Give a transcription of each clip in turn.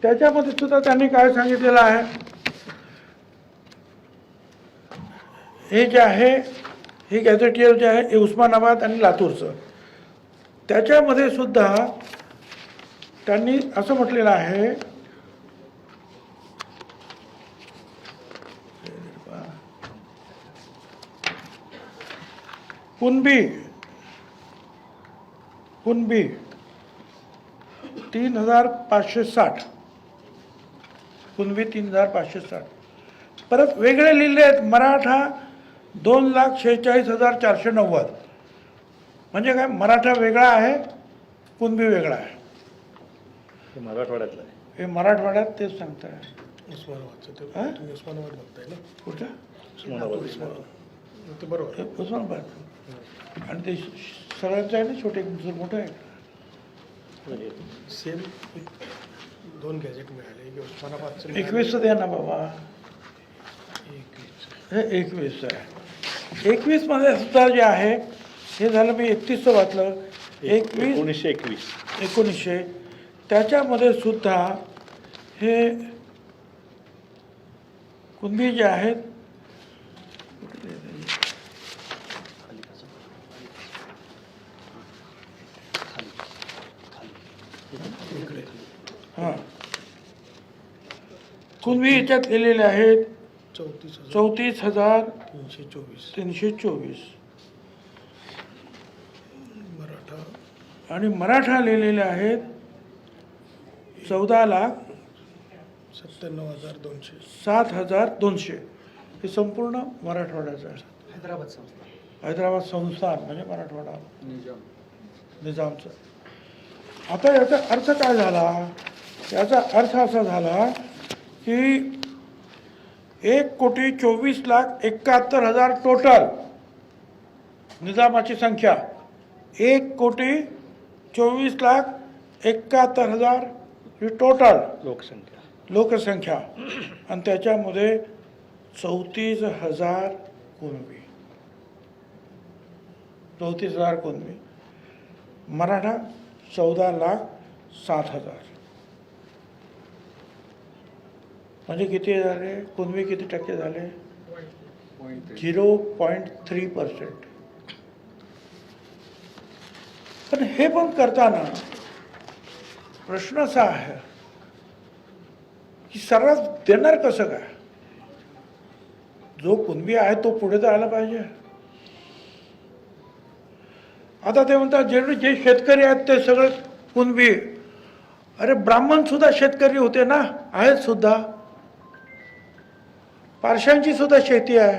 त्याच्यामध्ये सुद्धा त्यांनी काय सांगितलेलं आहे, हे जे आहे हे गॅझेटियर जे आहे हे उस्मानाबाद आणि लातूरचं, त्याच्यामध्ये सुद्धा त्यांनी असं म्हटलेलं आहे कुणबी 3560, कुणबी 3560. परत वेगळे लिहिले आहेत मराठा 2,46,490. म्हणजे काय, मराठा वेगळा आहे, कुणबी वेगळा आहे. हे मराठवाड्यातलं आहे. हे मराठवाड्यात तेच सांगताय. उस्मानाबादचं उस्मानाबाद बघताय ना, कुठं? ते बरोबर. उस्मानाबाद. आणि ते सगळ्यांचं आहे ना, छोटे मोठं आहे. सेम 2 गॅजेट मिळाले, एक उस्मानाबादचं 21 द्या ना बाबा. 21. हे 21 आहे. 21 मध्ये सुद्धा जे आहे हे झालं, मी 31 वाचलं. 1921 त्याच्यामध्ये सुद्धा हे कुणबी जे आहेत हां, कुणबी याच्यात लिहिलेले आहेत 34,324. मराठा आणि मराठा लिहिलेले आहेत 14,97,200. हे संपूर्ण मराठवाड्याचं आहे. हैदराबाद संस्थान म्हणजे मराठवाडा निजामचं. आता याचा अर्थ काय झाला? याचा अर्थ असा झाला की 1,24,71,000 टोटल निजामाची संख्या. 1,24,71,000 ही टोटल लोकसंख्या. आणि त्याच्यामध्ये 34,000 कुणबी. 34,000 कुणबी. मराठा 14,07,000. म्हणजे किती झाले कुणबी, किती टक्के झाले? 0.3%. पण हे पण करताना प्रश्न असा आहे की सर्रास देणार कसं काय? जो कुणबी आहे तो पुढे जायला पाहिजे. आता ते म्हणतात जे शेतकरी आहेत ते सगळे कुणबी. अरे ब्राह्मण सुद्धा शेतकरी होते ना, आहेत सुद्धा. पारशांची सुद्धा शेती आहे,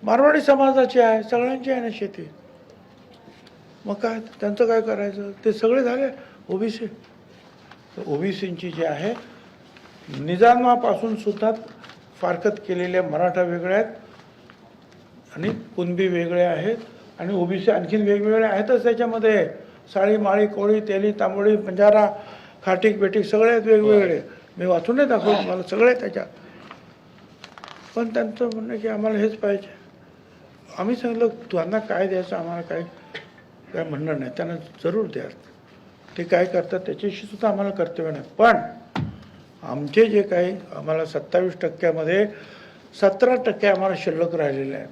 मारवाडी समाजाची आहे, सगळ्यांची आहे ना शेती. मग काय त्यांचं काय करायचं? ते सगळे झाले ओबीसी. ओबीसींची जे आहे निजामापासून सुद्धा फारकत केलेले मराठा वेगळे आहेत आणि कुणबी वेगळे आहेत आणि ओबीसी आणखीन वेगवेगळे आहेतच त्याच्यामध्ये. साळी माळी कोळी तेली तांबोळी बंजारा खाटीक बेटीक सगळे आहेत वेगवेगळे. मी वाचून नाही दाखवलं मला, सगळे त्याच्यात. पण त्यांचं म्हणणं की आम्हाला हेच पाहिजे. आम्ही सांगितलं त्यांना काय द्यायचं, आम्हाला काय म्हणणं नाही, त्यांना जरूर द्या. ते काय करतात त्याच्याशी सुद्धा आम्हाला कर्तव्य नाही. पण आमचे जे काही आम्हाला 27% 17% आम्हाला शिल्लक राहिलेले आहे.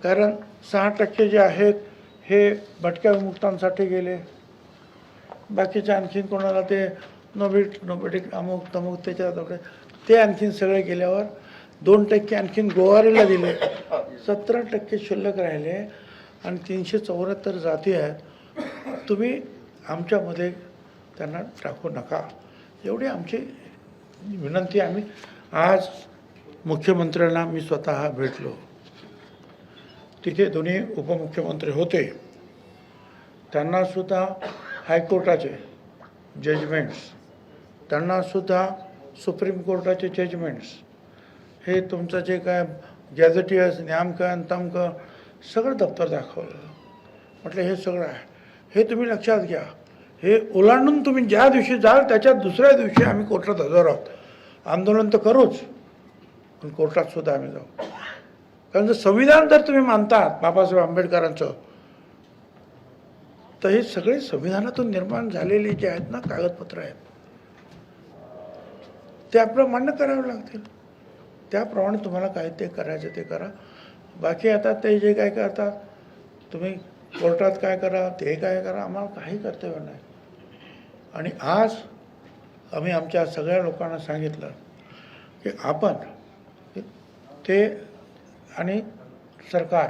कारण 6% जे आहेत हे भटक्या विमुक्तांसाठी गेले. बाकीचे आणखीन कोणाला ते नोबेटिक अमुक तमुक त्याच्यात ते आणखीन सगळे गेल्यावर 2% आणखीन गोवारीला दिले. 17% शिल्लक राहिले आणि 374 जाती आहेत. तुम्ही आमच्यामध्ये त्यांना टाकू नका, एवढी आमची विनंती. आम्ही आज मुख्यमंत्र्यांना मी स्वतः भेटलो. तिथे दोन्ही उपमुख्यमंत्री होते. त्यांनासुद्धा हायकोर्टाचे जजमेंट्स, त्यांनासुद्धा सुप्रीम कोर्टाचे जजमेंट्स, हे तुमचं जे काय गॅझेटियर्स न्यामकन तमकन सगळं दप्तर दाखवलं. म्हटलं हे सगळं आहे, हे तुम्ही लक्षात घ्या. हे ओलांडून तुम्ही ज्या दिवशी जाल त्याच्या दुसऱ्या दिवशी आम्ही कोर्टात हजर आहोत. आंदोलन तर करूच, पण कोर्टात सुद्धा आम्ही जाऊ. कारण जर संविधान जर तुम्ही मानतात बाबासाहेब आंबेडकरांचं, तर हे सगळे संविधानातून निर्माण झालेले जे आहेत ना कागदपत्र आहेत ते आपलं मान्य करावं लागतील. त्याप्रमाणे तुम्हाला काय ते करायचं ते करा. बाकी आता ते जे काय करतात तुम्ही कोर्टात काय करा ते काय करा, आम्हाला काही कर्तव्य नाही. आणि आज आम्ही आमच्या सगळ्या लोकांना सांगितलं की आपण ते आणि सरकार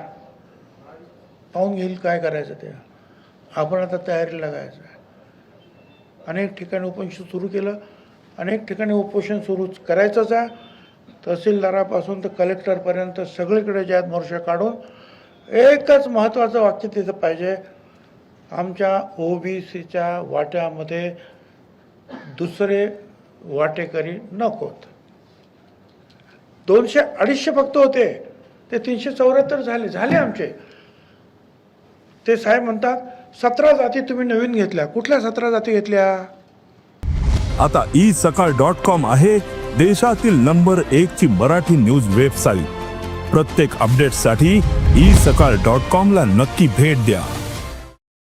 पाहून घेईल काय करायचं ते. आपण आता तयारीला लागायचं आहे. अनेक ठिकाणी उपोषण सुरू केलं, अनेक ठिकाणी उपोषण सुरू करायचंच आहे. तहसीलदारापासून तर कलेक्टरपर्यंत सगळीकडे जे आहेत मोर्चा काढून एकच महत्त्वाचं वाक्य तिथं पाहिजे, आमच्या ओबीसीच्या वाट्यामध्ये दुसरे वाटेकरी नकोत. 200-250 फक्त होते, ते 374 झाले आमचे. ते साहेब म्हणतात 17 जाती तुम्ही नवीन घेतल्या. कुठल्या 17 जाती घेतल्या? आता isakal.com आहे देशातील नंबर 1 ची मराठी न्यूज वेबसाईट. प्रत्येक अपडेटसाठी isakal.com ला नक्की भेट द्या.